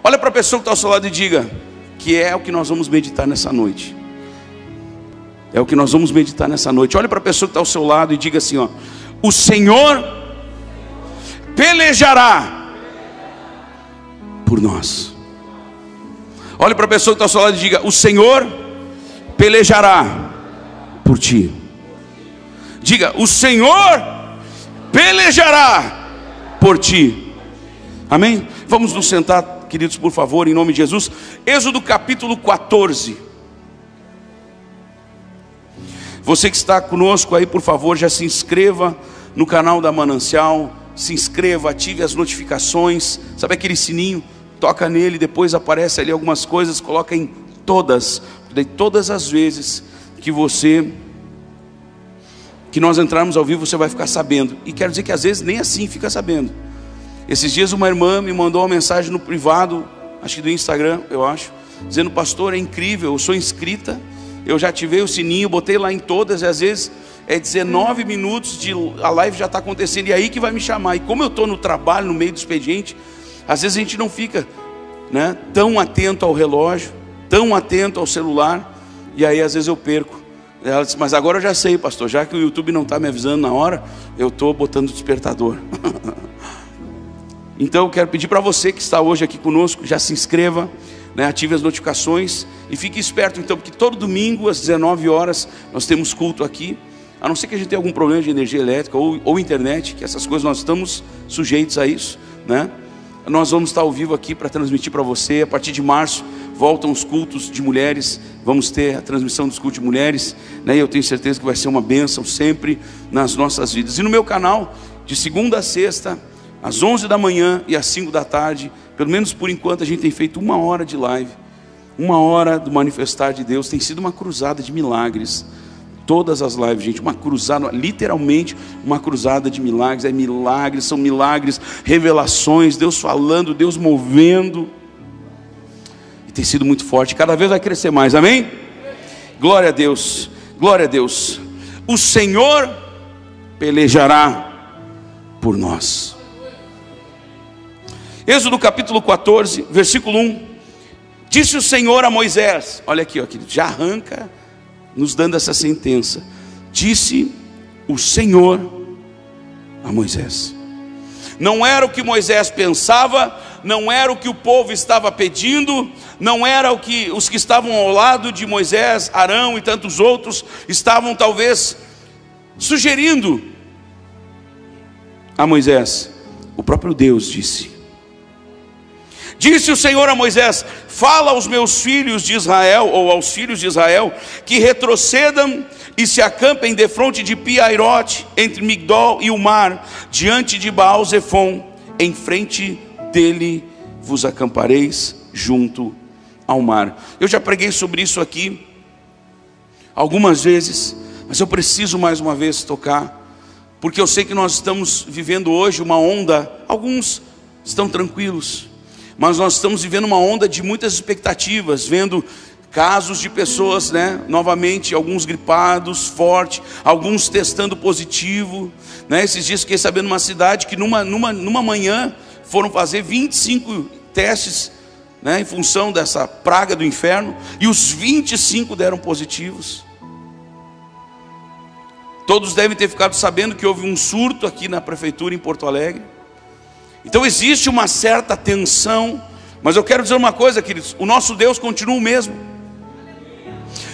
Olha para a pessoa que está ao seu lado e diga que é o que nós vamos meditar nessa noite. É o que nós vamos meditar nessa noite. Olha para a pessoa que está ao seu lado e diga assim, ó: o Senhor pelejará por nós. Olha para a pessoa que está ao seu lado e diga: o Senhor pelejará por ti. Diga: o Senhor pelejará por ti. Amém? Vamos nos sentar, queridos, por favor, em nome de Jesus. Êxodo capítulo 14. Você que está conosco aí, por favor, já se inscreva no canal da Manancial. Se inscreva, ative as notificações. Sabe aquele sininho? Toca nele, depois aparece ali algumas coisas. Coloca em todas. Daí todas as vezes que nós entrarmos ao vivo, você vai ficar sabendo. E quero dizer que às vezes nem assim fica sabendo. Esses dias uma irmã me mandou uma mensagem no privado, acho que do Instagram, eu acho, dizendo: pastor, é incrível, eu sou inscrita, eu já ativei o sininho, botei lá em todas, e às vezes é 19 minutos a live já está acontecendo, e aí que vai me chamar. E como eu estou no trabalho, no meio do expediente, às vezes a gente não fica, né, tão atento ao relógio, tão atento ao celular, e aí às vezes eu perco. Ela disse: mas agora eu já sei, pastor, já que o YouTube não está me avisando na hora, eu estou botando o despertador. Então eu quero pedir para você que está hoje aqui conosco, já se inscreva, né, ative as notificações e fique esperto então, porque todo domingo às 19 horas nós temos culto aqui. A não ser que a gente tenha algum problema de energia elétrica ou internet, que essas coisas nós estamos sujeitos a isso, né? Nós vamos estar ao vivo aqui para transmitir para você. A partir de março voltam os cultos de mulheres, vamos ter a transmissão dos cultos de mulheres, né? E eu tenho certeza que vai ser uma bênção sempre nas nossas vidas. E no meu canal, de segunda a sexta, às 11 da manhã e às 5 da tarde, pelo menos por enquanto, a gente tem feito 1 hora de live, 1 hora do manifestar de Deus. Tem sido uma cruzada de milagres. Todas as lives, gente, uma cruzada, literalmente uma cruzada de milagres. É milagres, são milagres, revelações, Deus falando, Deus movendo. E tem sido muito forte, cada vez vai crescer mais, amém? Glória a Deus, glória a Deus. O Senhor pelejará por nós. Êxodo capítulo 14, versículo 1. Disse o Senhor a Moisés, olha aqui, ó, querido, já arranca nos dando essa sentença. Disse o Senhor a Moisés. Não era o que Moisés pensava, não era o que o povo estava pedindo, não era o que os que estavam ao lado de Moisés, Arão e tantos outros estavam talvez sugerindo a Moisés. O próprio Deus disse. Disse o Senhor a Moisés: fala aos meus filhos de Israel, ou aos filhos de Israel, que retrocedam e se acampem defronte de Pi-Hairote, entre Migdol e o mar, diante de Baal-Zefon. Em frente dele vos acampareis junto ao mar. Eu já preguei sobre isso aqui algumas vezes, mas eu preciso mais uma vez tocar, porque eu sei que nós estamos vivendo hoje uma onda. Alguns estão tranquilos, mas nós estamos vivendo uma onda de muitas expectativas, vendo casos de pessoas, né, novamente, alguns gripados, forte, alguns testando positivo, né? Esses dias fiquei sabendo numa cidade que numa manhã foram fazer 25 testes, né, em função dessa praga do inferno, e os 25 deram positivos. Todos devem ter ficado sabendo que houve um surto aqui na prefeitura em Porto Alegre. Então existe uma certa tensão, mas eu quero dizer uma coisa, queridos: o nosso Deus continua o mesmo.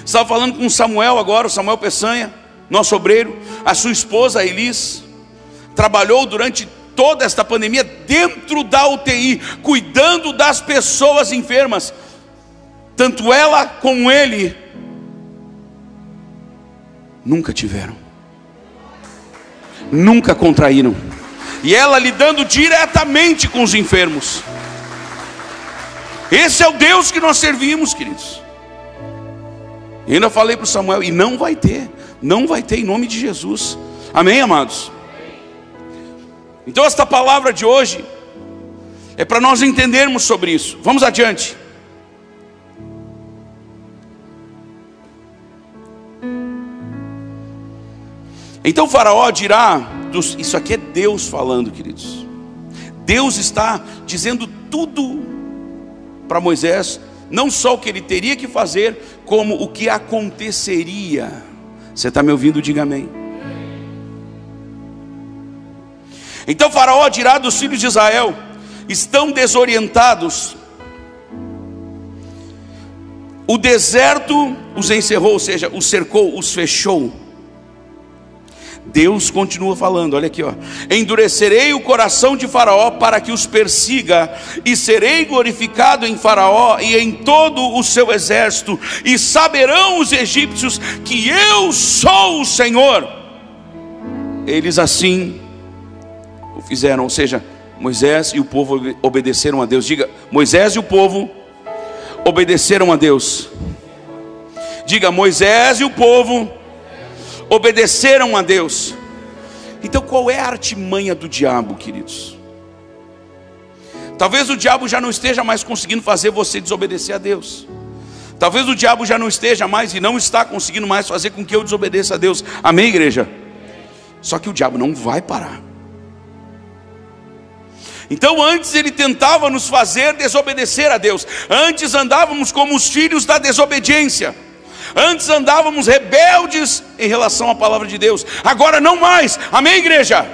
Estava falando com Samuel agora, o Samuel Peçanha, nosso obreiro. A sua esposa, a Elis, trabalhou durante toda esta pandemia dentro da UTI, cuidando das pessoas enfermas. Tanto ela como ele nunca tiveram, nunca contraíram. E ela lidando diretamente com os enfermos. Esse é o Deus que nós servimos, queridos. E ainda falei para o Samuel: e não vai ter em nome de Jesus. Amém, amados? Então esta palavra de hoje é para nós entendermos sobre isso. Vamos adiante. Então o faraó dirá, isso aqui é Deus falando, queridos. Deus está dizendo tudo para Moisés não só o que ele teria que fazer, como o que aconteceria. Você está me ouvindo? Diga amém. Então Faraó dirá dos filhos de Israel: estão desorientados, o deserto os encerrou, ou seja, os cercou, os fechou. Deus continua falando, olha aqui, ó: endurecerei o coração de Faraó para que os persiga, e serei glorificado em Faraó e em todo o seu exército, e saberão os egípcios que eu sou o Senhor. Eles assim o fizeram, ou seja, Moisés e o povo obedeceram a Deus. Diga: Moisés e o povo obedeceram a Deus. Diga: Moisés e o povo obedeceram a Deus. Então qual é a artimanha do diabo, queridos? Talvez o diabo já não esteja mais conseguindo fazer você desobedecer a Deus. Talvez o diabo já não esteja mais e não está conseguindo mais fazer com que eu desobedeça a Deus. Amém, igreja? Só que o diabo não vai parar. Então antes ele tentava nos fazer desobedecer a Deus. Antes andávamos como os filhos da desobediência. Antes andávamos rebeldes em relação à palavra de Deus. Agora não mais. Amém, igreja?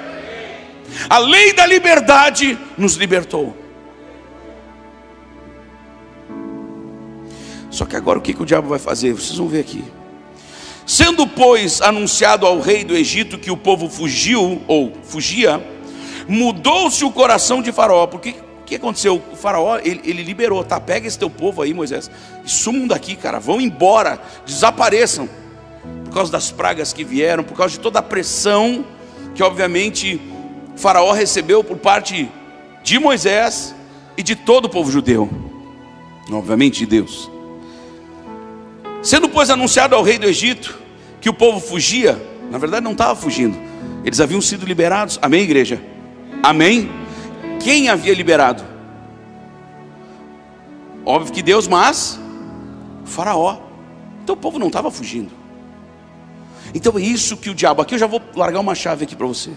A lei da liberdade nos libertou. Só que agora o que o diabo vai fazer? Vocês vão ver aqui. Sendo, pois, anunciado ao rei do Egito que o povo fugiu, ou fugia, mudou-se o coração de Faraó. Porque o que aconteceu? O Faraó, ele liberou: tá, pega esse teu povo aí, Moisés, e sumam daqui, cara, vão embora, desapareçam. Por causa das pragas que vieram, por causa de toda a pressão que obviamente Faraó recebeu por parte de Moisés e de todo o povo judeu, obviamente de Deus. Sendo, pois, anunciado ao rei do Egito que o povo fugia, na verdade não estava fugindo, eles haviam sido liberados. Amém, igreja? Amém? Quem havia liberado? Óbvio que Deus, mas Faraó. Então o povo não estava fugindo. Então é isso que o diabo, aqui eu já vou largar uma chave aqui para você.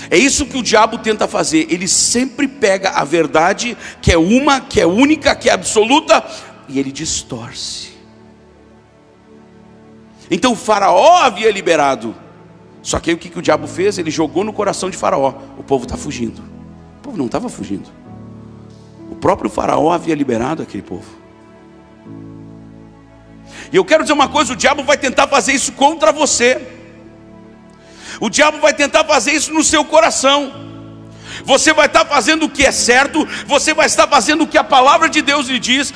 É isso que o diabo tenta fazer. Ele sempre pega a verdade, que é uma, que é única, que é absoluta, e ele distorce. Então o Faraó havia liberado. Só que aí o que o diabo fez? Ele jogou no coração de Faraó: o povo está fugindo. O povo não estava fugindo. O próprio Faraó havia liberado aquele povo. E eu quero dizer uma coisa: o diabo vai tentar fazer isso contra você. O diabo vai tentar fazer isso no seu coração. Você vai estar fazendo o que é certo, você vai estar fazendo o que a palavra de Deus lhe diz,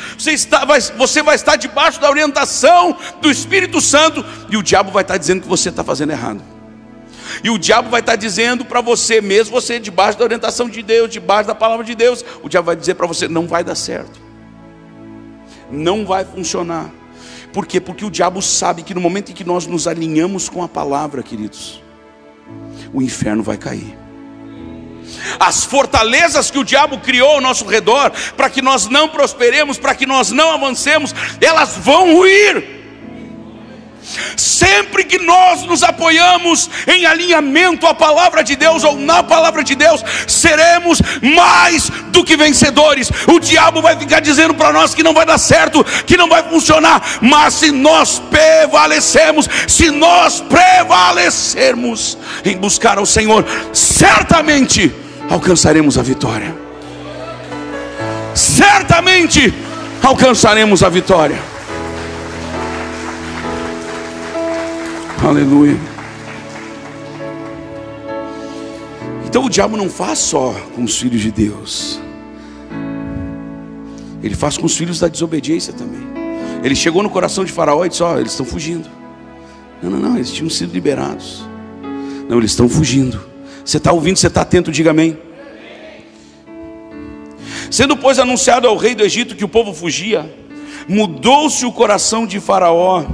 você vai estar debaixo da orientação do Espírito Santo, e o diabo vai estar dizendo que você está fazendo errado. E o diabo vai estar dizendo para você, mesmo você debaixo da orientação de Deus, debaixo da palavra de Deus, o diabo vai dizer para você: não vai dar certo, não vai funcionar. Por quê? Porque o diabo sabe que no momento em que nós nos alinhamos com a palavra, queridos, o inferno vai cair. As fortalezas que o diabo criou ao nosso redor, para que nós não prosperemos, para que nós não avancemos, elas vão ruir. Sempre que nós nos apoiamos em alinhamento à palavra de Deus, ou na palavra de Deus, seremos mais do que vencedores. O diabo vai ficar dizendo para nós que não vai dar certo, que não vai funcionar, mas se nós prevalecermos em buscar ao Senhor, certamente alcançaremos a vitória. Certamente alcançaremos a vitória. Aleluia. Então o diabo não faz só com os filhos de Deus, ele faz com os filhos da desobediência também. Ele chegou no coração de Faraó e disse: ó, eles estão fugindo. Não, eles tinham sido liberados. Não, eles estão fugindo. Você está ouvindo? Você está atento? Diga amém. Sendo, pois, anunciado ao rei do Egito que o povo fugia, mudou-se o coração de Faraó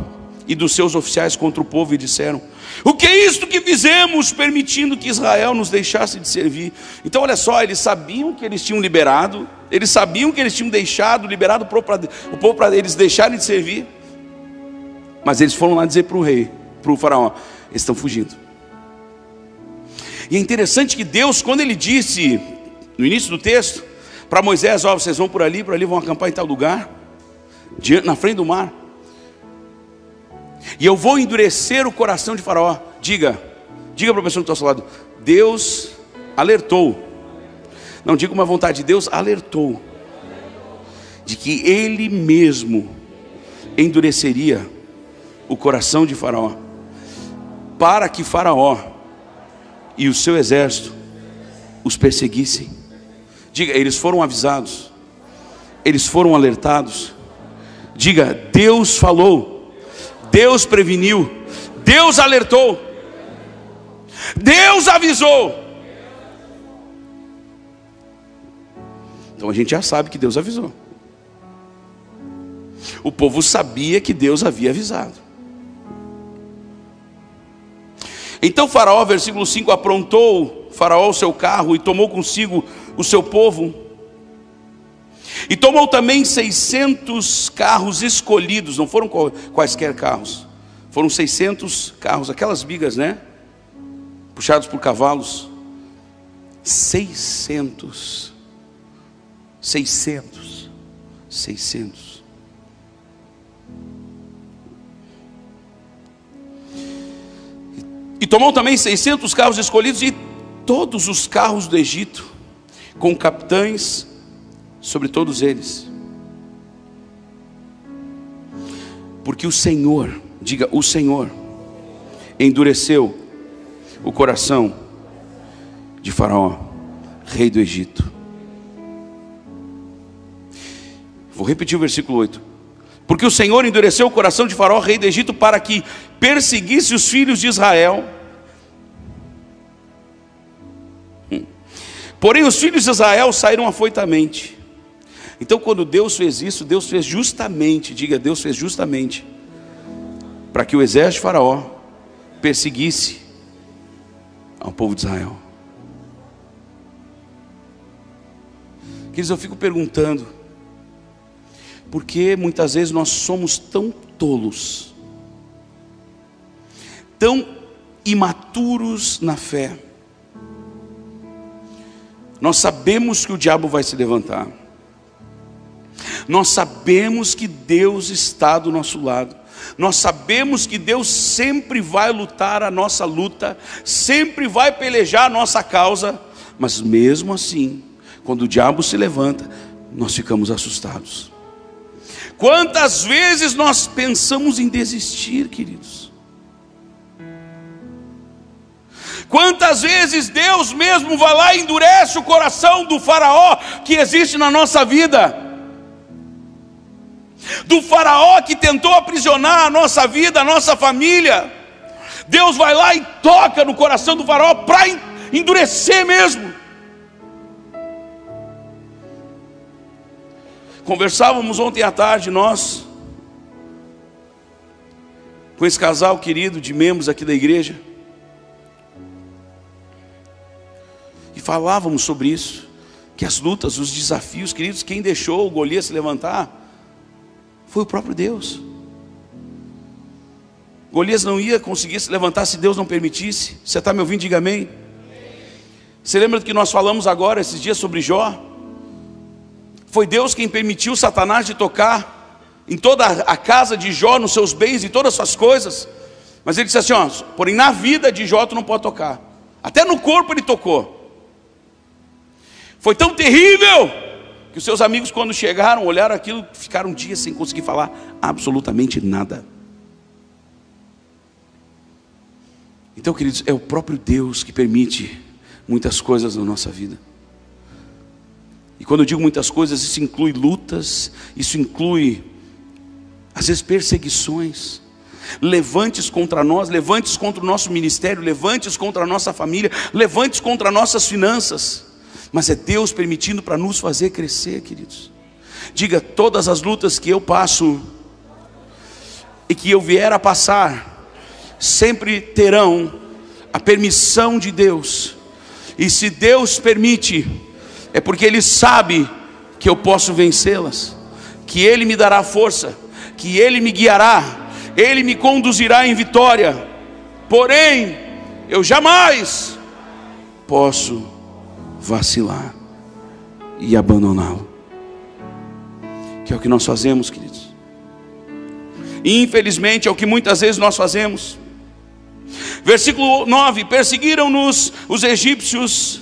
e dos seus oficiais contra o povo, e disseram: o que é isto que fizemos, permitindo que Israel nos deixasse de servir? Então olha só, eles sabiam que eles tinham liberado, eles sabiam que eles tinham liberado o povo para eles deixarem de servir, mas eles foram lá dizer para o rei, para o Faraó: eles estão fugindo. E é interessante que Deus, quando ele disse no início do texto, para Moisés: ó, vocês vão por ali, vão acampar em tal lugar, na frente do mar, e eu vou endurecer o coração de Faraó. Diga para a pessoa que está ao seu lado: Deus alertou. Não diga uma vontade, Deus alertou de que Ele mesmo endureceria o coração de Faraó, para que Faraó e o seu exército os perseguissem. Diga: eles foram avisados, eles foram alertados. Diga: Deus falou, Deus preveniu, Deus alertou, Deus avisou. Então a gente já sabe que Deus avisou. O povo sabia que Deus havia avisado. Então Faraó, versículo 5, aprontou Faraó o seu carro e tomou consigo o seu povo. E tomou também 600 carros escolhidos, não foram quaisquer carros, foram 600 carros, aquelas bigas, né? Puxados por cavalos. 600. E tomou também 600 carros escolhidos e todos os carros do Egito, com capitães sobre todos eles. Porque o Senhor, diga, o Senhor endureceu o coração de Faraó, rei do Egito. Vou repetir o versículo 8. Porque o Senhor endureceu o coração de Faraó, rei do Egito, para que perseguisse os filhos de Israel. Porém os filhos de Israel saíram afoitamente. Então quando Deus fez isso, Deus fez justamente, diga, Deus fez justamente, para que o exército de Faraó perseguisse ao povo de Israel. Queridos, eu fico perguntando, por que muitas vezes nós somos tão tolos, tão imaturos na fé? Nós sabemos que o diabo vai se levantar, nós sabemos que Deus está do nosso lado, nós sabemos que Deus sempre vai lutar a nossa luta, sempre vai pelejar a nossa causa, mas mesmo assim, quando o diabo se levanta, nós ficamos assustados. Quantas vezes nós pensamos em desistir, queridos? Quantas vezes Deus mesmo vai lá e endurece o coração do Faraó que existe na nossa vida, do Faraó que tentou aprisionar a nossa vida, a nossa família. Deus vai lá e toca no coração do Faraó para endurecer mesmo. Conversávamos ontem à tarde, nós, com esse casal querido de membros aqui da igreja, e falávamos sobre isso, que as lutas, os desafios, queridos, quem deixou o Golias se levantar foi o próprio Deus. Golias não ia conseguir se levantar se Deus não permitisse. Você está me ouvindo? Diga amém. Você lembra do que nós falamos agora, esses dias, sobre Jó? Foi Deus quem permitiu Satanás de tocar em toda a casa de Jó, nos seus bens e todas as suas coisas. Mas ele disse assim, ó, porém na vida de Jó tu não pode tocar. Até no corpo ele tocou. Foi tão terrível que os seus amigos, quando chegaram, olharam aquilo, ficaram dias sem conseguir falar absolutamente nada. Então, queridos, é o próprio Deus que permite muitas coisas na nossa vida. E quando eu digo muitas coisas, isso inclui lutas, isso inclui, às vezes, perseguições, levantes contra nós, levantes contra o nosso ministério, levantes contra a nossa família, levantes contra nossas finanças. Mas é Deus permitindo para nos fazer crescer, queridos. Diga, todas as lutas que eu passo e que eu vier a passar, sempre terão a permissão de Deus. E se Deus permite, é porque Ele sabe que eu posso vencê-las, que Ele me dará força, que Ele me guiará, Ele me conduzirá em vitória. Porém, eu jamais posso vacilar. e abandoná-lo. Que é o que nós fazemos, queridos. E infelizmente é o que muitas vezes nós fazemos. Versículo 9: perseguiram-nos os egípcios,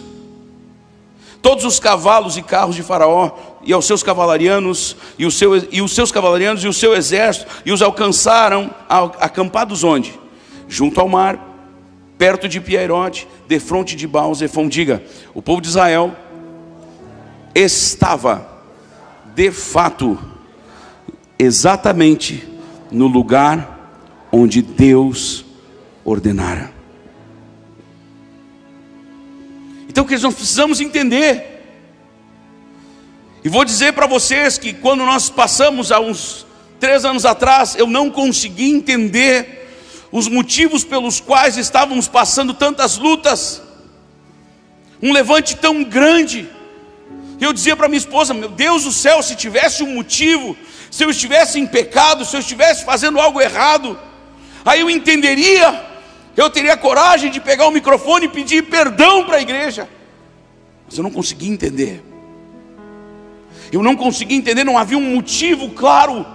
todos os cavalos e carros de Faraó, e aos seus cavalarianos, e os seus cavalarianos e o seu exército, e os alcançaram acampados onde? Junto ao mar, perto de Piairote, defronte de Baal-Zephon. Diga: o povo de Israel estava, de fato, exatamente no lugar onde Deus ordenara. Então, que nós precisamos entender. E vou dizer para vocês que quando nós passamos há uns 3 anos atrás, eu não consegui entender os motivos pelos quais estávamos passando tantas lutas, um levante tão grande. Eu dizia para minha esposa: meu Deus do céu, se tivesse um motivo, se eu estivesse em pecado, se eu estivesse fazendo algo errado, aí eu entenderia, eu teria coragem de pegar o microfone e pedir perdão para a igreja. Mas eu não consegui entender. Eu não consegui entender, não havia um motivo claro.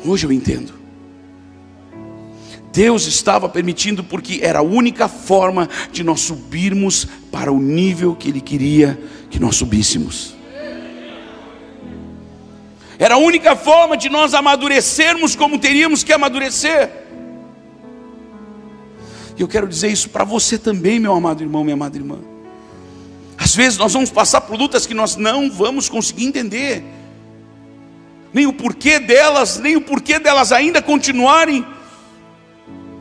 Hoje eu entendo. Deus estava permitindo porque era a única forma de nós subirmos para o nível que Ele queria que nós subíssemos. Era a única forma de nós amadurecermos como teríamos que amadurecer. E eu quero dizer isso para você também, meu amado irmão, minha amada irmã. Às vezes nós vamos passar por lutas que nós não vamos conseguir entender, nem o porquê delas, ainda continuarem.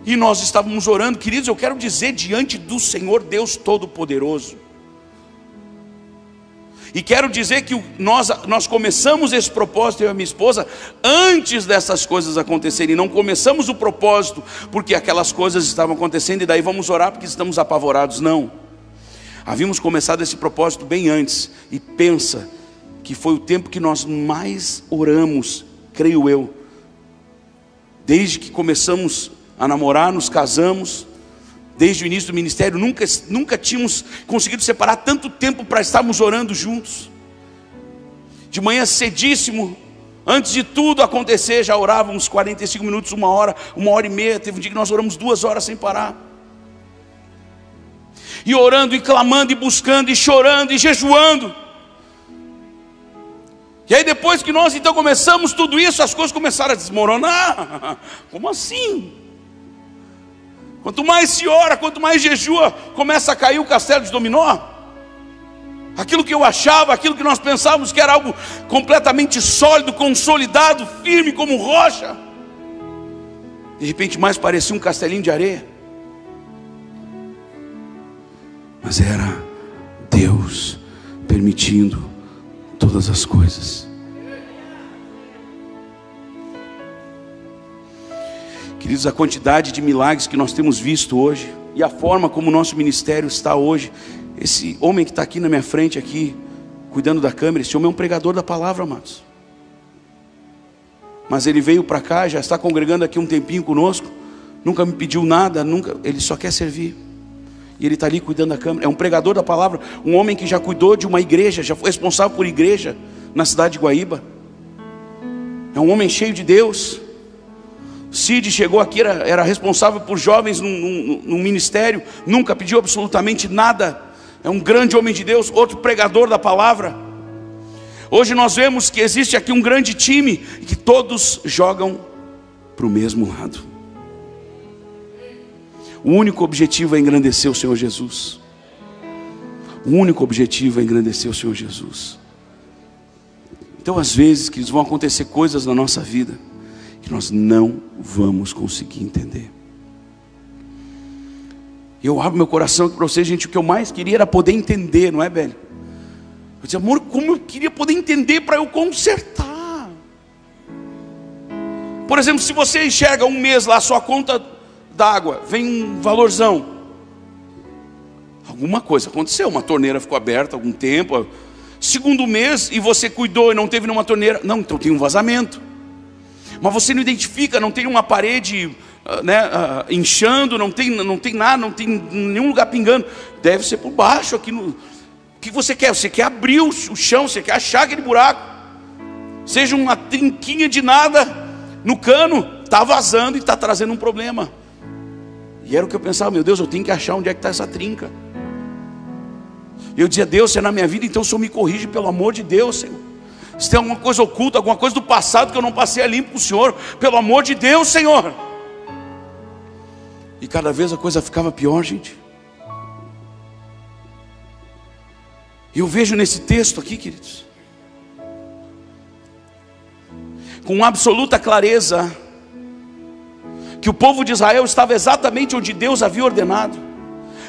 E nós estávamos orando, queridos, eu quero dizer, diante do Senhor Deus Todo-Poderoso. E quero dizer que nós começamos esse propósito, eu e a minha esposa, antes dessas coisas acontecerem. Não começamos o propósito porque aquelas coisas estavam acontecendo e daí vamos orar porque estamos apavorados. Não. Havíamos começado esse propósito bem antes. E pensa que foi o tempo que nós mais oramos, creio eu. Desde que começamos a namorar, nos casamos, desde o início do ministério, nunca tínhamos conseguido separar tanto tempo para estarmos orando juntos. De manhã cedíssimo, antes de tudo acontecer, já orávamos 45 minutos, 1 hora, 1h30. Teve um dia que nós oramos 2 horas sem parar. E orando, e clamando, e buscando, e chorando, e jejuando. E aí depois que nós então começamos tudo isso, as coisas começaram a desmoronar. Como assim? Quanto mais se ora, quanto mais jejua, começa a cair o castelo de dominó. Aquilo que eu achava, aquilo que nós pensávamos que era algo completamente sólido, consolidado, firme como rocha, de repente mais parecia um castelinho de areia. Mas era Deus permitindo todas as coisas. Queridos, a quantidade de milagres que nós temos visto hoje, e a forma como o nosso ministério está hoje. Esse homem que está aqui na minha frente, aqui, cuidando da câmera, esse homem é um pregador da palavra, amados. Mas ele veio para cá, já está congregando aqui um tempinho conosco, nunca me pediu nada, ele só quer servir. E ele está ali cuidando da câmera. É um pregador da palavra, um homem que já cuidou de uma igreja, já foi responsável por igreja na cidade de Guaíba. É um homem cheio de Deus. Cid chegou aqui, era responsável por jovens num ministério, nunca pediu absolutamente nada. É um grande homem de Deus, outro pregador da palavra. Hoje nós vemos que existe aqui um grande time, e que todos jogam para o mesmo lado. O único objetivo é engrandecer o Senhor Jesus. O único objetivo é engrandecer o Senhor Jesus. Então às vezes, queridos, vão acontecer coisas na nossa vida que nós não vamos conseguir entender. Eu abro meu coração aqui para vocês, gente. O que eu mais queria era poder entender, não é, velho? Eu disse: amor, como eu queria poder entender para eu consertar. Por exemplo, se você enxerga um mês lá, sua conta d'água, vem um valorzão, alguma coisa aconteceu, uma torneira ficou aberta há algum tempo. Segundo mês, e você cuidou e não teve nenhuma torneira, não, então tem um vazamento. Mas você não identifica, não tem uma parede inchando, não tem nada, não tem nenhum lugar pingando. Deve ser por baixo aqui no... que você quer? Você quer abrir o chão, você quer achar aquele buraco, seja uma trinquinha de nada no cano, está vazando e está trazendo um problema. E era o que eu pensava: meu Deus, eu tenho que achar onde é que está essa trinca. Eu dizia: Deus, se é na minha vida, então o Senhor me corrige, pelo amor de Deus, Senhor. Se tem alguma coisa oculta, alguma coisa do passado que eu não passei a limpo para o Senhor, pelo amor de Deus, Senhor. E cada vez a coisa ficava pior, gente. E eu vejo nesse texto aqui, queridos, com absoluta clareza, que o povo de Israel estava exatamente onde Deus havia ordenado.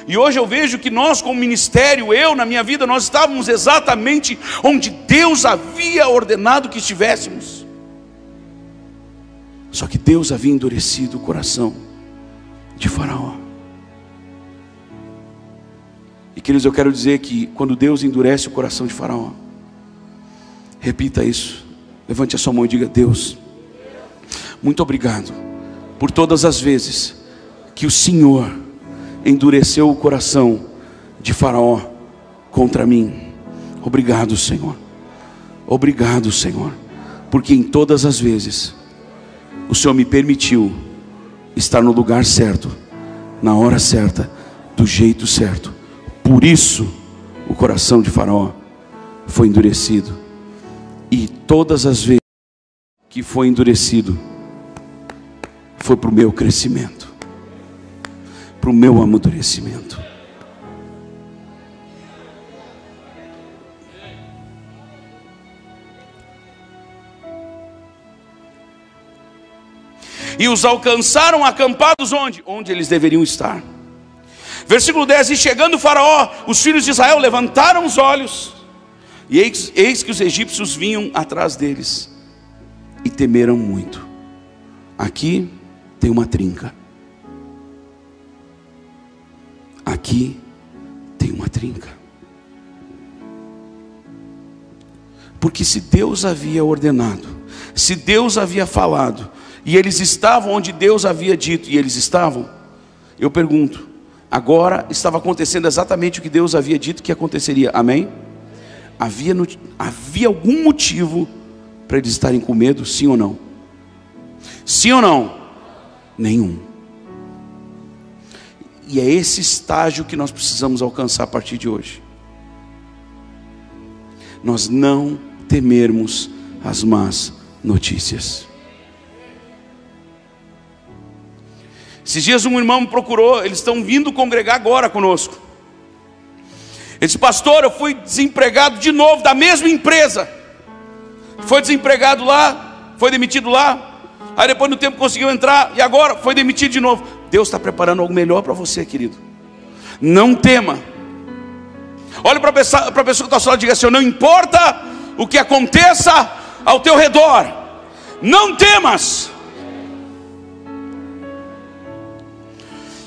E hoje eu vejo que nós, como ministério, eu na minha vida, nós estávamos exatamente onde Deus havia ordenado que estivéssemos. Só que Deus havia endurecido o coração de Faraó. E queridos, eu quero dizer que quando Deus endurece o coração de Faraó, repita isso, levante a sua mão e diga: Deus, muito obrigado por todas as vezes que o Senhor endureceu o coração de Faraó contra mim. Obrigado, Senhor. Obrigado, Senhor, porque em todas as vezes o Senhor me permitiu estar no lugar certo, na hora certa, do jeito certo. Por isso o coração de Faraó foi endurecido. E todas as vezes que foi endurecido, foi para o meu crescimento, para o meu amadurecimento. E os alcançaram acampados onde? Onde eles deveriam estar. Versículo 10: e chegando o Faraó, os filhos de Israel levantaram os olhos, e eis que os egípcios vinham atrás deles, e temeram muito. Aqui tem uma trinca. Aqui tem uma trinca. Porque se Deus havia ordenado, se Deus havia falado, e eles estavam onde Deus havia dito, e eles estavam, eu pergunto, agora estava acontecendo exatamente o que Deus havia dito que aconteceria, amém? Havia algum motivo para eles estarem com medo, sim ou não? Sim ou não? Nenhum. E é esse estágio que nós precisamos alcançar a partir de hoje. Nós não temermos as más notícias. Esses dias um irmão me procurou, eles estão vindo congregar agora conosco. Ele disse: pastor, eu fui desempregado de novo, da mesma empresa. Foi desempregado lá, foi demitido lá, aí depois no tempo conseguiu entrar, e agora foi demitido de novo. Deus está preparando algo melhor para você, querido. Não tema. Olhe para a pessoa que está ao seu lado e diga assim: não importa o que aconteça ao teu redor, não temas.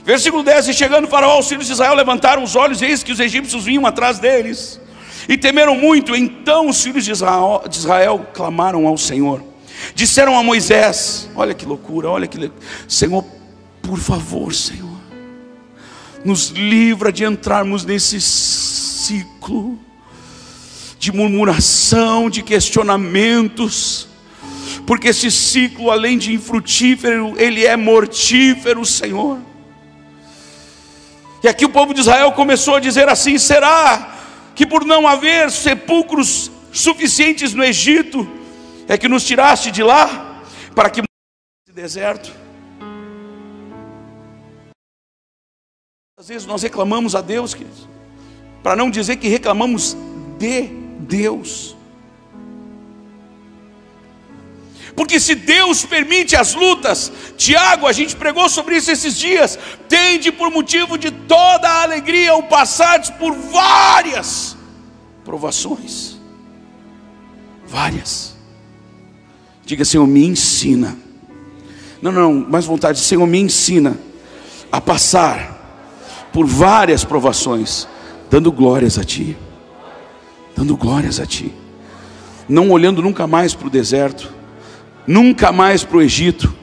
Versículo 10: e chegando o Faraó, os filhos de Israel levantaram os olhos, e eis que os egípcios vinham atrás deles, e temeram muito. Então os filhos de Israel clamaram ao Senhor, disseram a Moisés, olha que loucura, olha que Senhor, por favor, Senhor, nos livra de entrarmos nesse ciclo de murmuração, de questionamentos, porque esse ciclo, além de infrutífero, ele é mortífero, Senhor. E aqui o povo de Israel começou a dizer assim: será que por não haver sepulcros suficientes no Egito, é que nos tiraste de lá, para que morramos nesse deserto? Às vezes nós reclamamos a Deus, queridos, para não dizer que reclamamos de Deus. Porque se Deus permite as lutas, Tiago, a gente pregou sobre isso esses dias, tende por motivo de toda a alegria o passardes por várias provações. Várias. Diga: Senhor, me ensina. Não, mais vontade, Senhor, me ensina a passar por várias provações, dando glórias a Ti. Dando glórias a Ti. Não olhando nunca mais para o deserto, nunca mais para o Egito,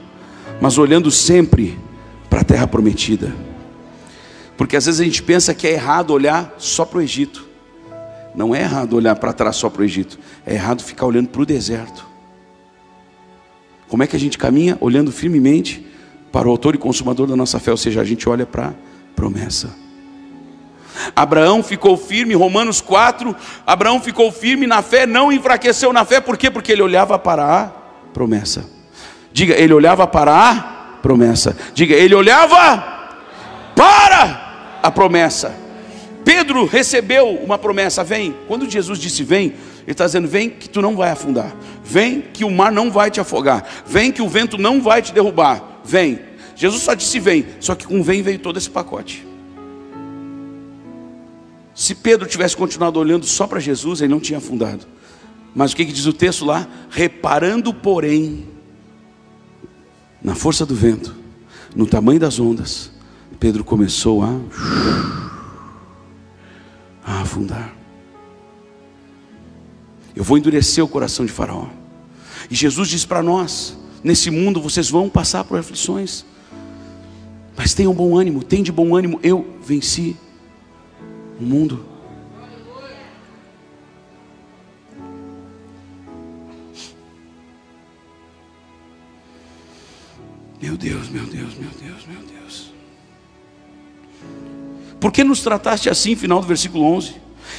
mas olhando sempre para a terra prometida. Porque às vezes a gente pensa que é errado olhar só para o Egito. não é errado olhar para trás só para o Egito, é errado ficar olhando para o deserto. Como é que a gente caminha? Olhando firmemente para o autor e consumador da nossa fé, ou seja, a gente olha para a promessa. Abraão ficou firme, Romanos 4, Abraão ficou firme na fé, não enfraqueceu na fé, por quê? Porque ele olhava para a promessa. Diga, ele olhava para a promessa. Diga, ele olhava para a promessa. Pedro recebeu uma promessa, vem. Quando Jesus disse vem, ele está dizendo, vem que tu não vai afundar, vem que o mar não vai te afogar, vem que o vento não vai te derrubar, vem. Jesus só disse vem, só que com vem veio todo esse pacote. Se Pedro tivesse continuado olhando só para Jesus, ele não tinha afundado. Mas o que diz o texto lá? Reparando, porém, na força do vento, no tamanho das ondas, Pedro começou a afundar. Eu vou endurecer o coração de Faraó. E Jesus diz para nós, nesse mundo vocês vão passar por aflições, mas tenham bom ânimo, tem de bom ânimo, eu venci o mundo. Meu Deus, meu Deus, meu Deus, meu Deus. Por que nos trataste assim, final do versículo 11?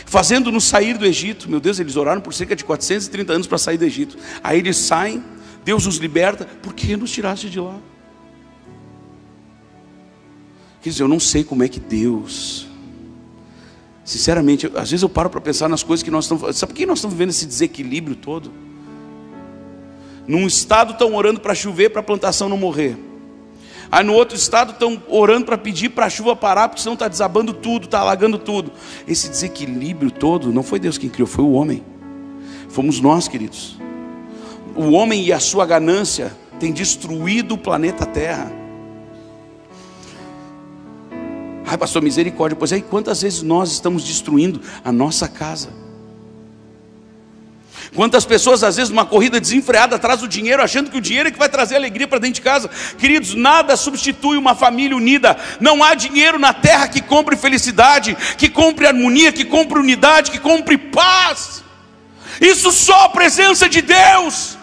Fazendo-nos sair do Egito. Meu Deus, eles oraram por cerca de 430 anos para sair do Egito. Aí eles saem, Deus os liberta. Por que nos tiraste de lá? Quer dizer, eu não sei como é que Deus... Sinceramente, às vezes eu paro para pensar nas coisas que nós estamos... Sabe por que nós estamos vivendo esse desequilíbrio todo? Num estado estão orando para chover, para a plantação não morrer. Aí no outro estado estão orando para pedir para a chuva parar, porque senão está desabando tudo, está alagando tudo. Esse desequilíbrio todo, não foi Deus quem criou, foi o homem. Fomos nós, queridos. O homem e a sua ganância têm destruído o planeta Terra. Ai, pastor, misericórdia. Pois é, e quantas vezes nós estamos destruindo a nossa casa? Quantas pessoas às vezes numa corrida desenfreada atrás do dinheiro, achando que o dinheiro é que vai trazer alegria para dentro de casa. Queridos, nada substitui uma família unida. Não há dinheiro na terra que compre felicidade, que compre harmonia, que compre unidade, que compre paz. Isso só a presença de Deus,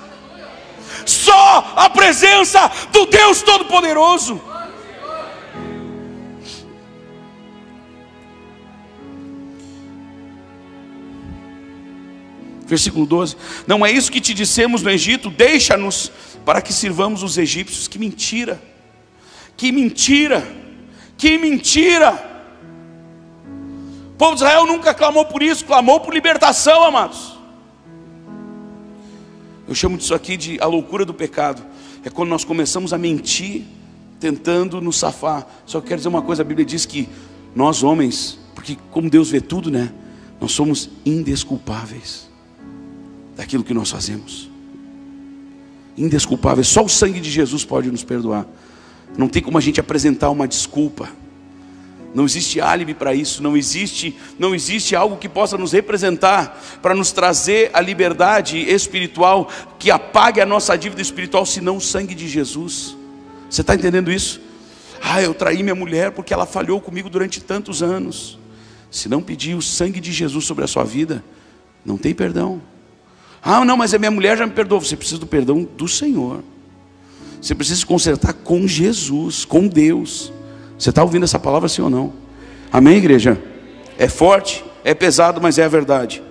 só a presença do Deus Todo-Poderoso. Versículo 12, não é isso que te dissemos no Egito, deixa-nos para que sirvamos os egípcios. Que mentira, que mentira, que mentira. O povo de Israel nunca clamou por isso, clamou por libertação, amados. Eu chamo disso aqui de a loucura do pecado. É quando nós começamos a mentir, tentando nos safar. Só que eu quero dizer uma coisa, a Bíblia diz que nós homens, porque como Deus vê tudo, né? Nós somos indesculpáveis daquilo que nós fazemos. Indesculpáveis. Só o sangue de Jesus pode nos perdoar. Não tem como a gente apresentar uma desculpa. Não existe álibi para isso. Não existe algo que possa nos representar para nos trazer a liberdade espiritual, que apague a nossa dívida espiritual, senão o sangue de Jesus. Você está entendendo isso? Ah, eu traí minha mulher porque ela falhou comigo durante tantos anos. Se não pedir o sangue de Jesus sobre a sua vida, não tem perdão. Ah, não, mas a minha mulher já me perdoou. Você precisa do perdão do Senhor. Você precisa se consertar com Jesus, com Deus. Você está ouvindo essa palavra, sim ou não? Amém, igreja? É forte, é pesado, mas é a verdade.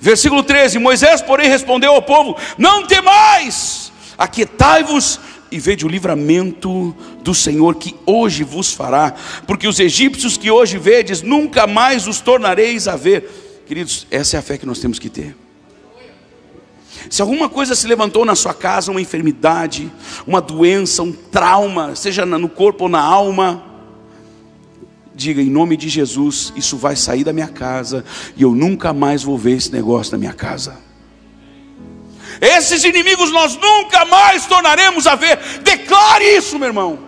Versículo 13, Moisés, porém, respondeu ao povo: não temais, aquietai-vos e vede o livramento do Senhor que hoje vos fará, porque os egípcios que hoje vedes, nunca mais os tornareis a ver. Queridos, essa é a fé que nós temos que ter. Se alguma coisa se levantou na sua casa, uma enfermidade, uma doença, um trauma, seja no corpo ou na alma, diga em nome de Jesus, isso vai sair da minha casa, e eu nunca mais vou ver esse negócio na minha casa. Esses inimigos nós nunca mais tornaremos a ver. Declare isso, meu irmão.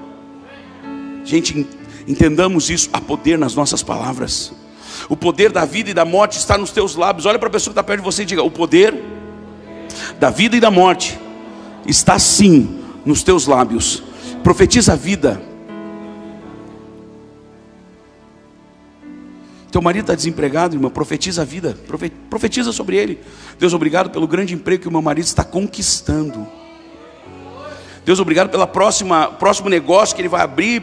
Gente, entendamos isso, há poder nas nossas palavras. O poder da vida e da morte está nos teus lábios. Olha para a pessoa que está perto de você e diga: o poder da vida e da morte está sim nos teus lábios. Profetiza a vida. Teu marido está desempregado, irmão, profetiza a vida, profetiza sobre ele. Deus, obrigado pelo grande emprego que o meu marido está conquistando. Deus, obrigado pelo próximo negócio que ele vai abrir,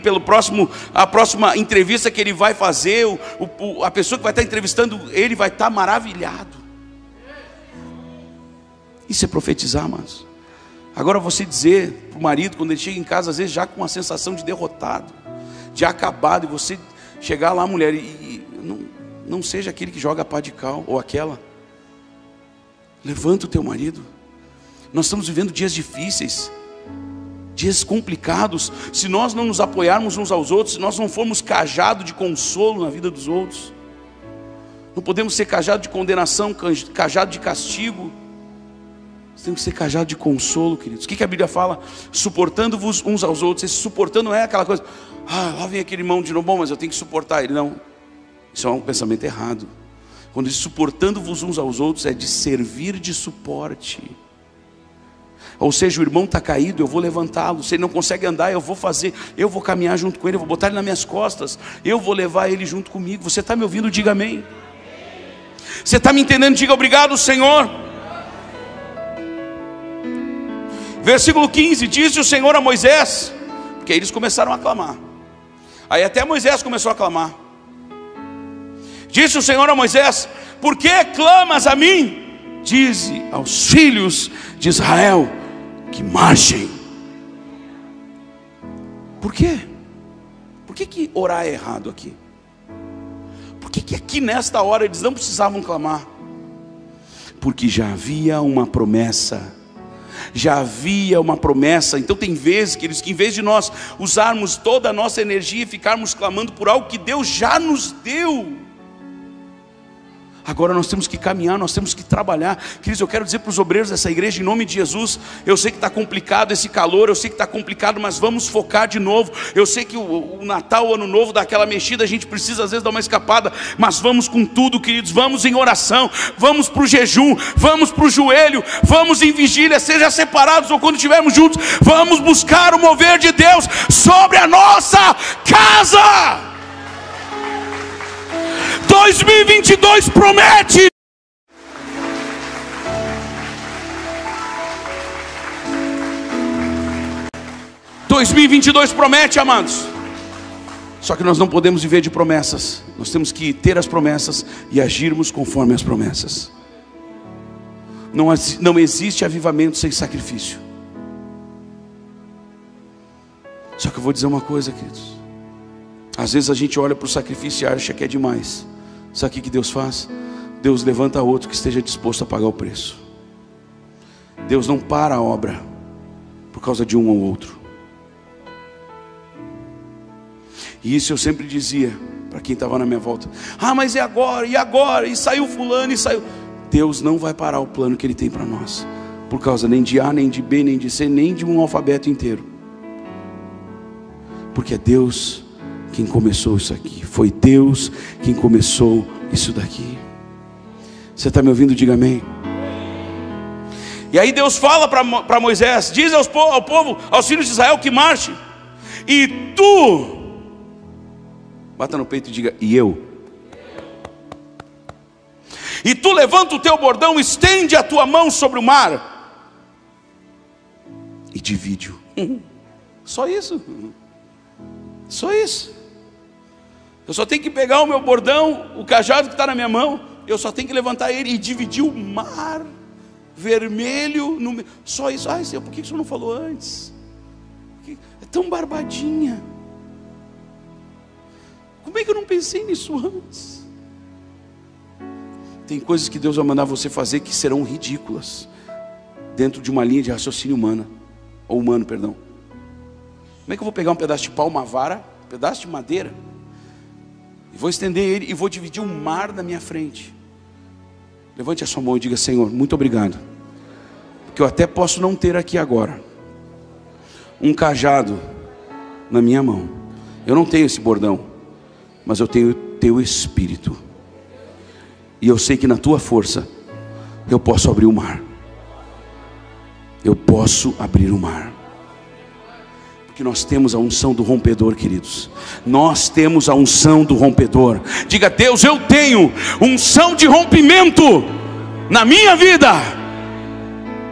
a próxima entrevista que ele vai fazer. A pessoa que vai estar entrevistando ele vai estar maravilhado. Isso é profetizar, amados. Agora você dizer para o marido, quando ele chega em casa, às vezes já com uma sensação de derrotado, de acabado, e você chegar lá, mulher, e não seja aquele que joga pá de cal, ou aquela. Levanta o teu marido. Nós estamos vivendo dias difíceis, dias complicados. Se nós não nos apoiarmos uns aos outros, se nós não formos cajado de consolo na vida dos outros, não podemos ser cajado de condenação, cajado de castigo. Nós temos que ser cajado de consolo, queridos. O que a Bíblia fala? Suportando-vos uns aos outros. Esse suportando não é aquela coisa, lá vem aquele irmão de novo, bom, mas eu tenho que suportar ele. Não, isso é um pensamento errado. Quando diz suportando-vos uns aos outros, é de servir de suporte. Ou seja, o irmão está caído, eu vou levantá-lo. Se ele não consegue andar, eu vou caminhar junto com ele, eu vou botar ele nas minhas costas, eu vou levar ele junto comigo. Você está me ouvindo? Diga amém. Você está me entendendo? Diga obrigado, Senhor. Versículo 15, disse o Senhor a Moisés, porque eles começaram a clamar. Aí até Moisés começou a clamar. Disse o Senhor a Moisés: por que clamas a mim? Dize aos filhos de Israel que marchem. Por quê? Por que orar é errado aqui? Por que aqui nesta hora eles não precisavam clamar? Porque já havia uma promessa. Já havia uma promessa. Então tem vezes, queridos, que em vez de nós usarmos toda a nossa energia e ficarmos clamando por algo que Deus já nos deu, agora nós temos que caminhar, nós temos que trabalhar. Queridos, eu quero dizer para os obreiros dessa igreja, em nome de Jesus, eu sei que está complicado esse calor, eu sei que está complicado, mas vamos focar de novo. Eu sei que o Natal, o Ano Novo, dá aquela mexida, a gente precisa às vezes dar uma escapada, mas vamos com tudo, queridos. Vamos em oração, vamos para o jejum, vamos para o joelho, vamos em vigília, seja separados ou quando estivermos juntos. Vamos buscar o mover de Deus sobre a nossa casa. 2022 promete. Promete, amados. Só que nós não podemos viver de promessas. Nós temos que ter as promessas e agirmos conforme as promessas. Não existe avivamento sem sacrifício. Só que eu vou dizer uma coisa, queridos. Às vezes a gente olha para o sacrifício e acha que é demais. Sabe o que Deus faz? Deus levanta outro que esteja disposto a pagar o preço. Deus não para a obra por causa de um ou outro. E isso eu sempre dizia para quem estava na minha volta: mas e agora? E agora? E saiu fulano, e saiu. Deus não vai parar o plano que Ele tem para nós por causa nem de A, nem de B, nem de C, nem de um alfabeto inteiro. Porque é Deus quem começou isso aqui. Foi Deus quem começou isso daqui. Você está me ouvindo? Diga amém. E aí Deus fala para Moisés: diz ao povo, aos filhos de Israel que marche. E tu, bata no peito e diga: e eu. E tu levanta o teu bordão, estende a tua mão sobre o mar e divide-o. Só isso. Só isso. Eu só tenho que pegar o meu bordão, o cajado que está na minha mão, eu só tenho que levantar ele e dividir o mar vermelho no meio. Só isso. Senhor, por que o Senhor não falou antes? É tão barbadinha. Como é que eu não pensei nisso antes? Tem coisas que Deus vai mandar você fazer que serão ridículas dentro de uma linha de raciocínio humano. Como é que eu vou pegar um pedaço de pau, uma vara, um pedaço de madeira, e vou estender ele e vou dividir o mar na minha frente? Levante a sua mão e diga: Senhor, muito obrigado, porque eu até posso não ter aqui agora um cajado na minha mão. Eu não tenho esse bordão, mas eu tenho o teu Espírito, e eu sei que na tua força eu posso abrir o mar. Eu posso abrir o mar. Porque nós temos a unção do rompedor, queridos. Nós temos a unção do rompedor. Diga: Deus, eu tenho unção de rompimento na minha vida.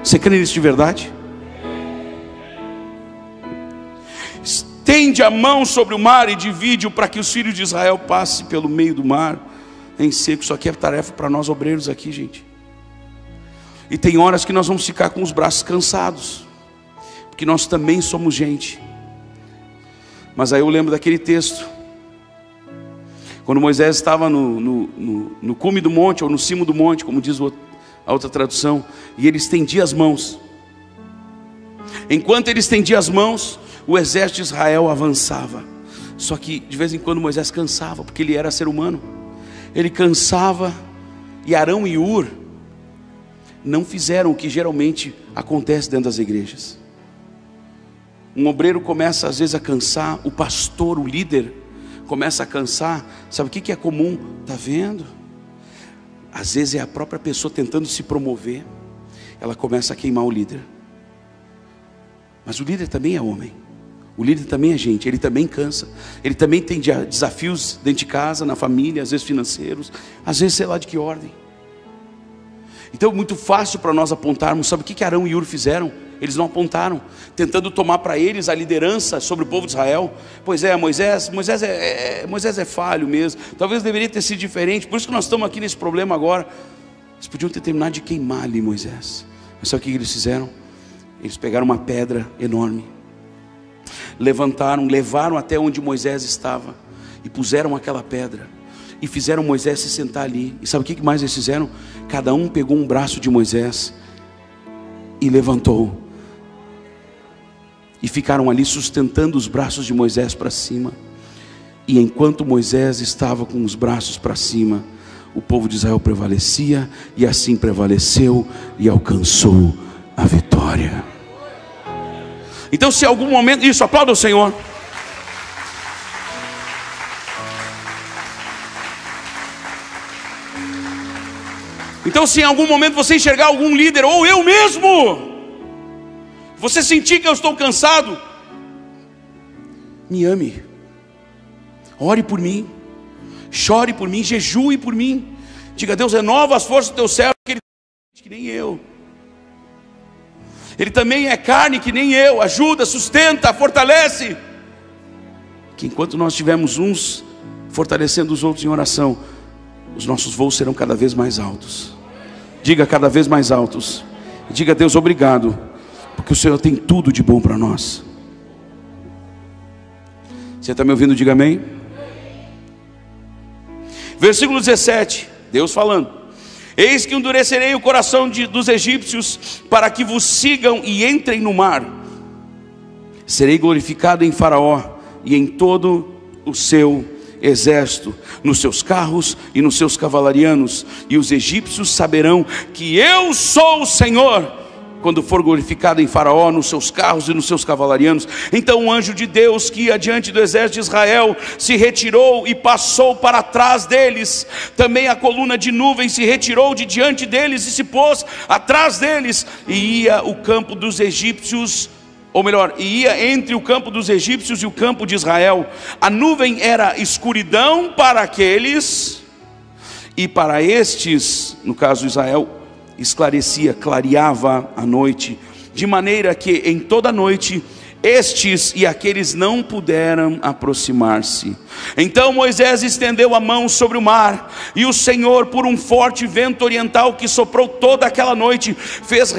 Você crê nisso de verdade? Estende a mão sobre o mar e divide-o para que os filhos de Israel passem pelo meio do mar em seco. Isso aqui é tarefa para nós obreiros aqui, gente. E tem horas que nós vamos ficar com os braços cansados, porque nós também somos gente. Mas aí eu lembro daquele texto, quando Moisés estava no cume do monte, ou no cimo do monte, como diz a outra tradução, e ele estendia as mãos. Enquanto ele estendia as mãos, o exército de Israel avançava. Só que de vez em quando Moisés cansava, porque ele era ser humano. Ele cansava, e Arão e Hur não fizeram o que geralmente acontece dentro das igrejas. Um obreiro começa às vezes a cansar, o pastor, o líder começa a cansar. Sabe o que é comum? Está vendo? Às vezes é a própria pessoa tentando se promover, ela começa a queimar o líder. Mas o líder também é homem, o líder também é gente, ele também cansa, ele também tem desafios dentro de casa, na família, às vezes financeiros, às vezes sei lá de que ordem. Então é muito fácil para nós apontarmos. Sabe o que Arão e Hur fizeram? Eles não apontaram, tentando tomar para eles a liderança sobre o povo de Israel. Pois é, Moisés é falho mesmo, talvez deveria ter sido diferente, por isso que nós estamos aqui nesse problema agora. Eles podiam ter terminado de queimar ali Moisés. Mas sabe o que eles fizeram? Eles pegaram uma pedra enorme, levantaram, levaram até onde Moisés estava, e puseram aquela pedra, e fizeram Moisés se sentar ali. E sabe o que mais eles fizeram? Cada um pegou um braço de Moisés e levantou, e ficaram ali sustentando os braços de Moisés para cima. E enquanto Moisés estava com os braços para cima, o povo de Israel prevalecia, e assim prevaleceu e alcançou a vitória. Então, se em algum momento, isso, aplauda o Senhor. Então, se em algum momento você enxergar algum líder, ou eu mesmo, você sentir que eu estou cansado, me ame, ore por mim, chore por mim, jejue por mim. Diga: Deus, renova as forças do teu servo, que ele que nem eu. Ele também é carne que nem eu, ajuda, sustenta, fortalece. Que enquanto nós estivermos uns fortalecendo os outros em oração, os nossos voos serão cada vez mais altos. Diga: cada vez mais altos. Diga: Deus, obrigado, porque o Senhor tem tudo de bom para nós. Você está me ouvindo? Diga amém. Versículo 17, Deus falando: eis que endurecerei o coração dos egípcios, para que vos sigam e entrem no mar. Serei glorificado em Faraó e em todo o seu exército, nos seus carros e nos seus cavalarianos, e os egípcios saberão que eu sou o Senhor, quando for glorificado em Faraó, nos seus carros e nos seus cavalarianos. Então o anjo de Deus, que ia diante do exército de Israel, se retirou e passou para trás deles. Também a coluna de nuvem se retirou de diante deles e se pôs atrás deles, e ia o campo dos egípcios, ou melhor, ia entre o campo dos egípcios e o campo de Israel. A nuvem era escuridão para aqueles, e para estes, no caso Israel, esclarecia, clareava a noite, de maneira que em toda a noite estes e aqueles não puderam aproximar-se. Então Moisés estendeu a mão sobre o mar, e o Senhor, por um forte vento oriental que soprou toda aquela noite, fez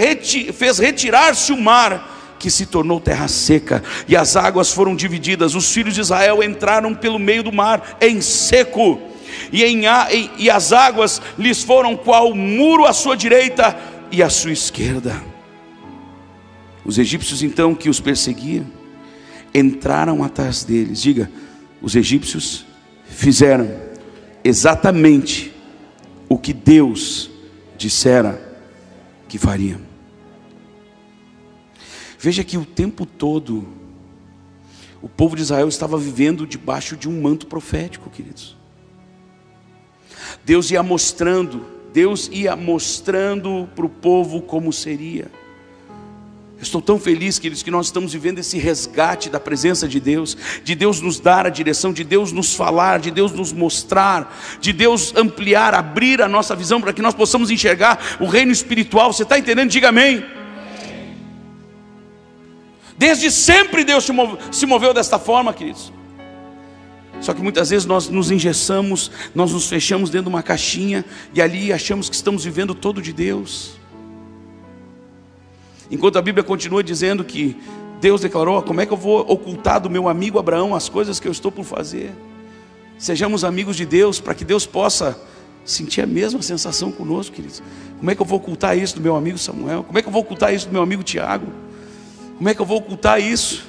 retirar-se o mar, que se tornou terra seca, e as águas foram divididas. Os filhos de Israel entraram pelo meio do mar em seco, e as águas lhes foram qual muro à sua direita e à sua esquerda. Os egípcios então, que os perseguiam, entraram atrás deles. Diga: os egípcios fizeram exatamente o que Deus dissera que fariam. Veja que o tempo todo o povo de Israel estava vivendo debaixo de um manto profético, queridos. Deus ia mostrando para o povo como seria. Estou tão feliz, queridos, que nós estamos vivendo esse resgate da presença de Deus nos dar a direção, de Deus nos falar, de Deus nos mostrar, de Deus ampliar, abrir a nossa visão para que nós possamos enxergar o reino espiritual. Você está entendendo? Diga amém. Desde sempre Deus se moveu desta forma, queridos. Só que muitas vezes nós nos engessamos, nós nos fechamos dentro de uma caixinha e ali achamos que estamos vivendo todo de Deus. Enquanto a Bíblia continua dizendo que Deus declarou: como é que eu vou ocultar do meu amigo Abraão as coisas que eu estou por fazer? Sejamos amigos de Deus para que Deus possa sentir a mesma sensação conosco, queridos. Como é que eu vou ocultar isso do meu amigo Samuel? Como é que eu vou ocultar isso do meu amigo Tiago? Como é que eu vou ocultar isso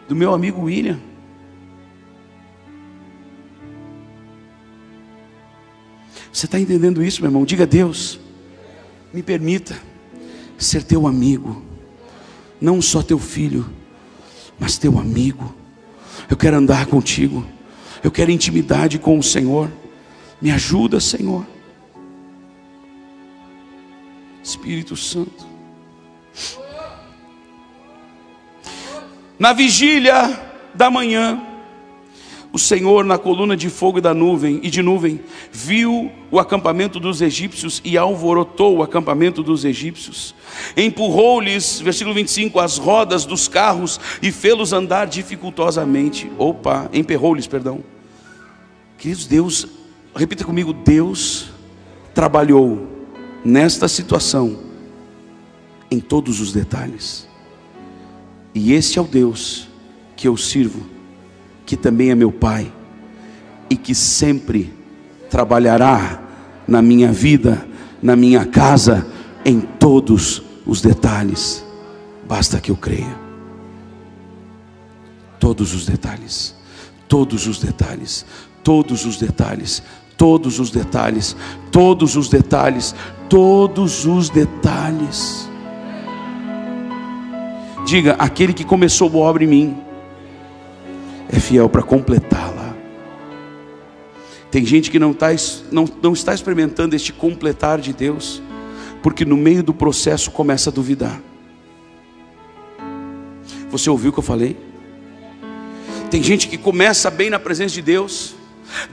do meu amigo William? Você está entendendo isso, meu irmão? Diga: Deus, me permita ser teu amigo, não só teu filho, mas teu amigo. Eu quero andar contigo, eu quero intimidade com o Senhor. Me ajuda, Senhor. Espírito Santo. Na vigília da manhã, o Senhor, na coluna de fogo e de nuvem, viu o acampamento dos egípcios e alvorotou o acampamento dos egípcios. Empurrou-lhes, versículo 25, as rodas dos carros e fê-los andar dificultosamente. Emperrou-lhes, perdão. Queridos, Deus, repita comigo: Deus trabalhou nesta situação em todos os detalhes. E este é o Deus que eu sirvo, que também é meu Pai, e que sempre trabalhará na minha vida, na minha casa, em todos os detalhes. Basta que eu creia. Todos os detalhes, todos os detalhes, todos os detalhes, todos os detalhes, todos os detalhes, todos os detalhes. Diga: aquele que começou boa obra em mim é fiel para completá-la. Tem gente que não está experimentando este completar de Deus, porque no meio do processo começa a duvidar. Você ouviu o que eu falei? Tem gente que começa bem na presença de Deus,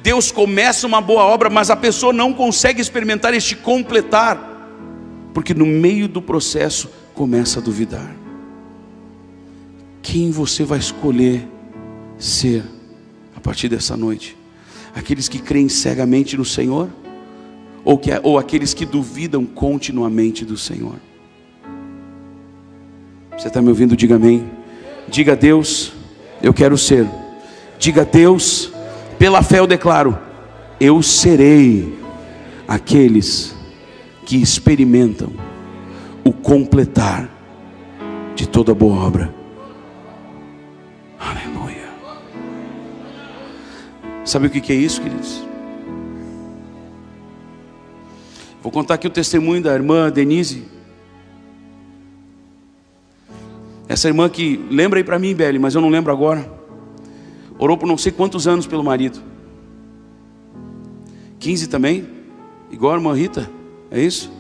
Deus começa uma boa obra, mas a pessoa não consegue experimentar este completar, porque no meio do processo começa a duvidar. Quem você vai escolher ser a partir dessa noite? Aqueles que creem cegamente no Senhor, ou aqueles que duvidam continuamente do Senhor? Você está me ouvindo? Diga amém. Diga: Deus, eu quero ser. Diga: Deus, pela fé eu declaro: eu serei aqueles que experimentam o completar de toda boa obra. Aleluia. Sabe o que é isso, queridos? Vou contar aqui o testemunho da irmã Denise. Essa irmã que, lembra aí para mim, Beli, mas eu não lembro agora. Orou por não sei quantos anos pelo marido. 15 também, igual a irmã Rita, é isso?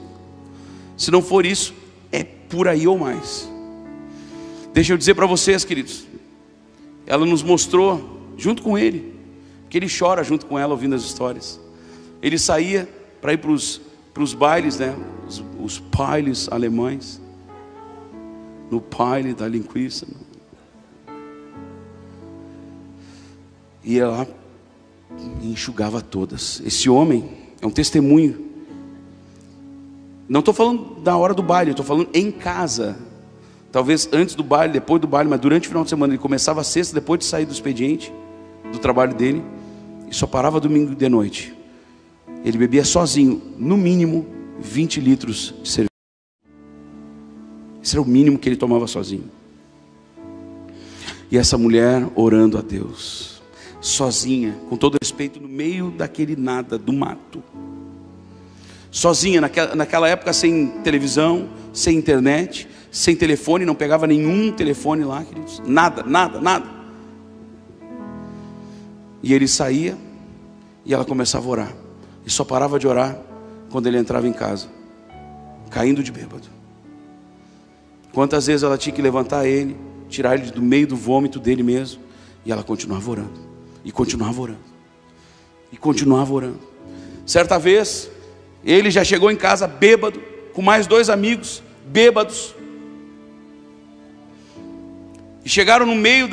Se não for isso, é por aí ou mais. Deixa eu dizer para vocês, queridos, ela nos mostrou, junto com ele, porque ele chora junto com ela ouvindo as histórias. Ele saía para ir para os bailes, né? Os bailes alemães, no baile da linguiça, e ela enxugava todas. Esse homem é um testemunho. Não estou falando da hora do baile, estou falando em casa. Talvez antes do baile, depois do baile, mas durante o final de semana. Ele começava a sexta, depois de sair do expediente, do trabalho dele, e só parava domingo de noite. Ele bebia sozinho, no mínimo 20 litros de cerveja. Esse era o mínimo que ele tomava sozinho. E essa mulher orando a Deus, sozinha, com todo respeito, no meio daquele nada, do mato. Sozinha, naquela época, sem televisão, sem internet, sem telefone, não pegava nenhum telefone lá, queridos. Nada, nada, nada. E ele saía e ela começava a orar. E só parava de orar quando ele entrava em casa, caindo de bêbado. Quantas vezes ela tinha que levantar ele, tirar ele do meio do vômito dele mesmo, e ela continuava orando, e continuava orando, e continuava orando. Certa vez, ele já chegou em casa bêbado, com mais 2 amigos, bêbados, e chegaram no meio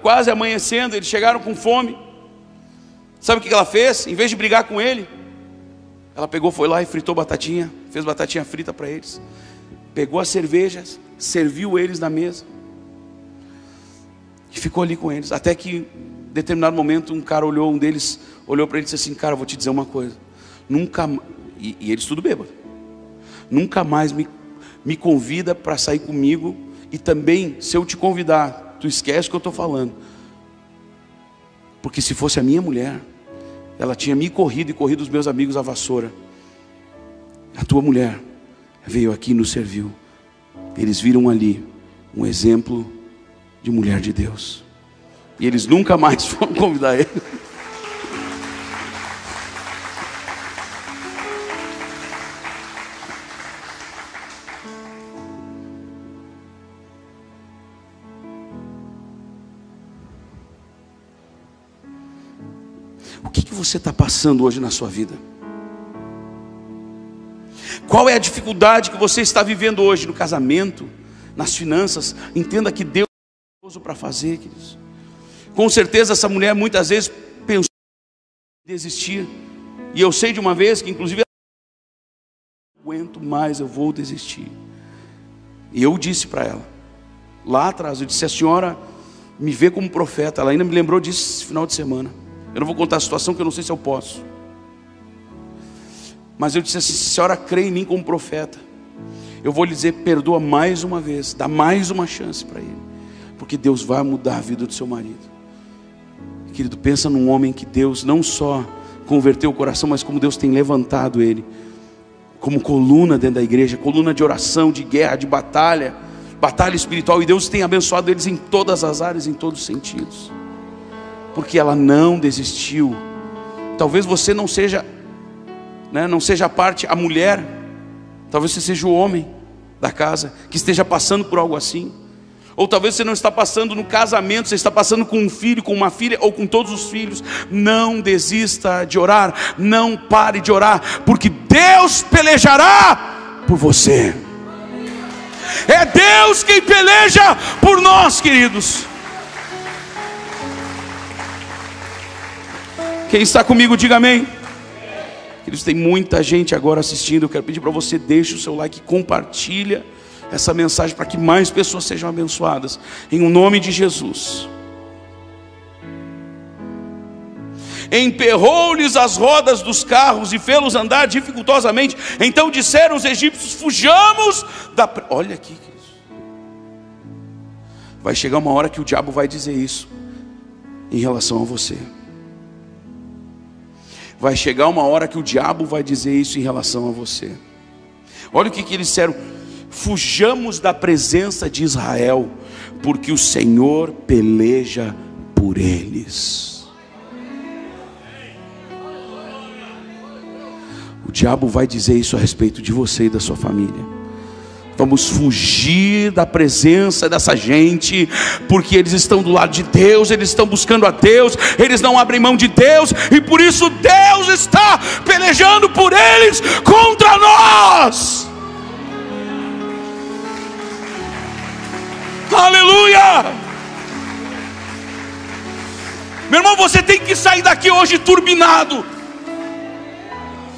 quase amanhecendo, eles chegaram com fome. Sabe o que ela fez? Em vez de brigar com ele, ela pegou, foi lá e fritou batatinha, fez batatinha frita para eles, pegou as cervejas, serviu eles na mesa, e ficou ali com eles, até que em determinado momento um deles olhou para ele e disse assim: cara, eu vou te dizer uma coisa, nunca, e eles tudo bêbado, nunca mais me convida para sair comigo, e também, se eu te convidar, tu esquece o que eu estou falando, porque se fosse a minha mulher, ela tinha me corrido e corrido os meus amigos à vassoura. A tua mulher veio aqui e nos serviu. Eles viram ali um exemplo de mulher de Deus, e eles nunca mais foram convidar ele. O que você está passando hoje na sua vida? Qual é a dificuldade que você está vivendo hoje no casamento, nas finanças? Entenda que Deus é poderoso para fazer, queridos. Com certeza essa mulher muitas vezes pensou em desistir, e eu sei de uma vez que inclusive não aguento mais, eu vou desistir. E eu disse para ela, lá atrás, eu disse: a senhora me vê como profeta. Ela ainda me lembrou disso esse final de semana. Eu não vou contar a situação, que eu não sei se eu posso, mas eu disse assim: se a senhora crê em mim como profeta, eu vou lhe dizer, perdoa mais uma vez, dá mais uma chance para ele, porque Deus vai mudar a vida do seu marido. Querido, pensa num homem que Deus não só converteu o coração, mas como Deus tem levantado ele como coluna dentro da igreja, coluna de oração, de guerra, de batalha espiritual, e Deus tem abençoado eles em todas as áreas, em todos os sentidos, porque ela não desistiu. Talvez você não seja, não seja a mulher, talvez você seja o homem da casa, que esteja passando por algo assim, ou talvez você não está passando no casamento, você está passando com um filho, com uma filha, ou com todos os filhos. Não desista de orar, não pare de orar, porque Deus pelejará por você. É Deus quem peleja por nós, queridos. Quem está comigo, diga amém. Queridos, tem muita gente agora assistindo. Eu quero pedir para você, deixe o seu like, compartilha essa mensagem para que mais pessoas sejam abençoadas, em nome de Jesus. Emperrou-lhes as rodas dos carros e fê-los andar dificultosamente. Então disseram os egípcios: fujamos da... Olha aqui, queridos. Vai chegar uma hora que o diabo vai dizer isso em relação a você. Vai chegar uma hora que o diabo vai dizer isso em relação a você. Olha o que eles disseram: fujamos da presença de Israel, porque o Senhor peleja por eles. O diabo vai dizer isso a respeito de você e da sua família. Vamos fugir da presença dessa gente, porque eles estão do lado de Deus, eles estão buscando a Deus, eles não abrem mão de Deus, e por isso Deus está pelejando por eles contra nós. Aleluia! Meu irmão, você tem que sair daqui hoje turbinado.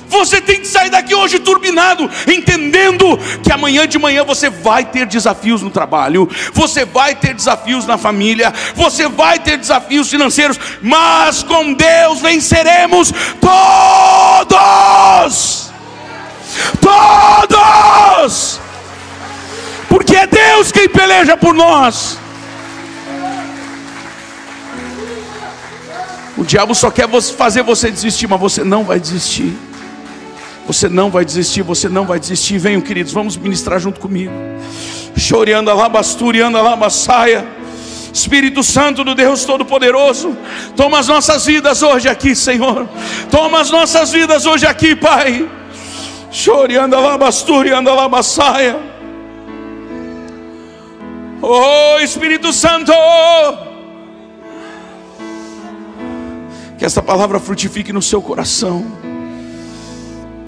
Você tem que sair daqui hoje turbinado, entendendo que amanhã de manhã você vai ter desafios no trabalho, você vai ter desafios na família, você vai ter desafios financeiros, mas com Deus venceremos todos. Todos! Porque é Deus quem peleja por nós. O diabo só quer fazer você desistir, mas você não vai desistir. Você não vai desistir, você não vai desistir. Venham, queridos, vamos ministrar junto comigo. Choreando a labasturiando a labassaia. Espírito Santo do Deus Todo-Poderoso, toma as nossas vidas hoje aqui, Senhor. Toma as nossas vidas hoje aqui, Pai. Choreando a labasturiando a labassaia. Oh Espírito Santo, que essa palavra frutifique no seu coração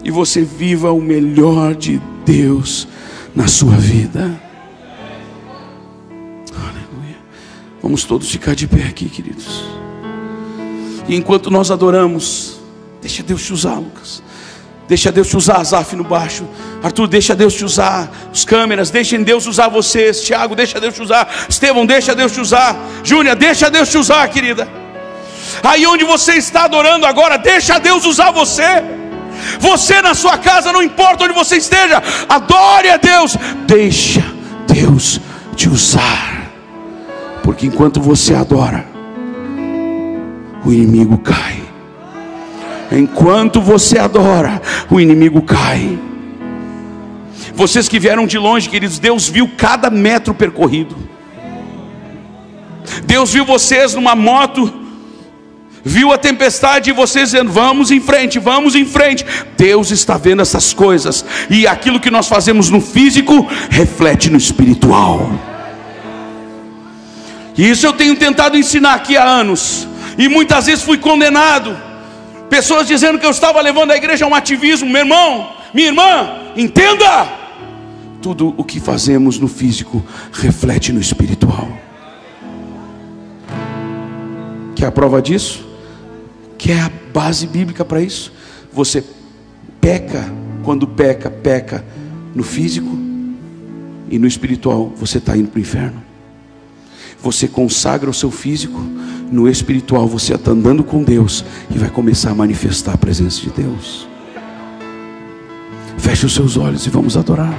e você viva o melhor de Deus na sua vida. Aleluia. Vamos todos ficar de pé aqui, queridos. E enquanto nós adoramos, deixa Deus te usar, Lucas. Deixa Deus te usar, Azaf no baixo. Arthur, deixa Deus te usar. Os câmeras, deixem Deus usar vocês. Tiago, deixa Deus te usar. Estevão, deixa Deus te usar. Júnia, deixa Deus te usar, querida. Aí onde você está adorando agora, deixa Deus usar você. Você na sua casa, não importa onde você esteja, adore a Deus. Deixa Deus te usar. Porque enquanto você adora, o inimigo cai. Enquanto você adora, o inimigo cai. Vocês que vieram de longe, queridos, Deus viu cada metro percorrido. Deus viu vocês numa moto, viu a tempestade e vocês dizendo: vamos em frente, vamos em frente. Deus está vendo essas coisas. E aquilo que nós fazemos no físico reflete no espiritual. E isso eu tenho tentado ensinar aqui há anos, e muitas vezes fui condenado. Pessoas dizendo que eu estava levando a igreja a um ativismo. Meu irmão, minha irmã, entenda: tudo o que fazemos no físico reflete no espiritual. Quer a prova disso? Quer a base bíblica para isso? Você peca, quando peca no físico, e no espiritual você está indo para o inferno. Você consagra o seu físico, no espiritual você está andando com Deus e vai começar a manifestar a presença de Deus. Feche os seus olhos e vamos adorar.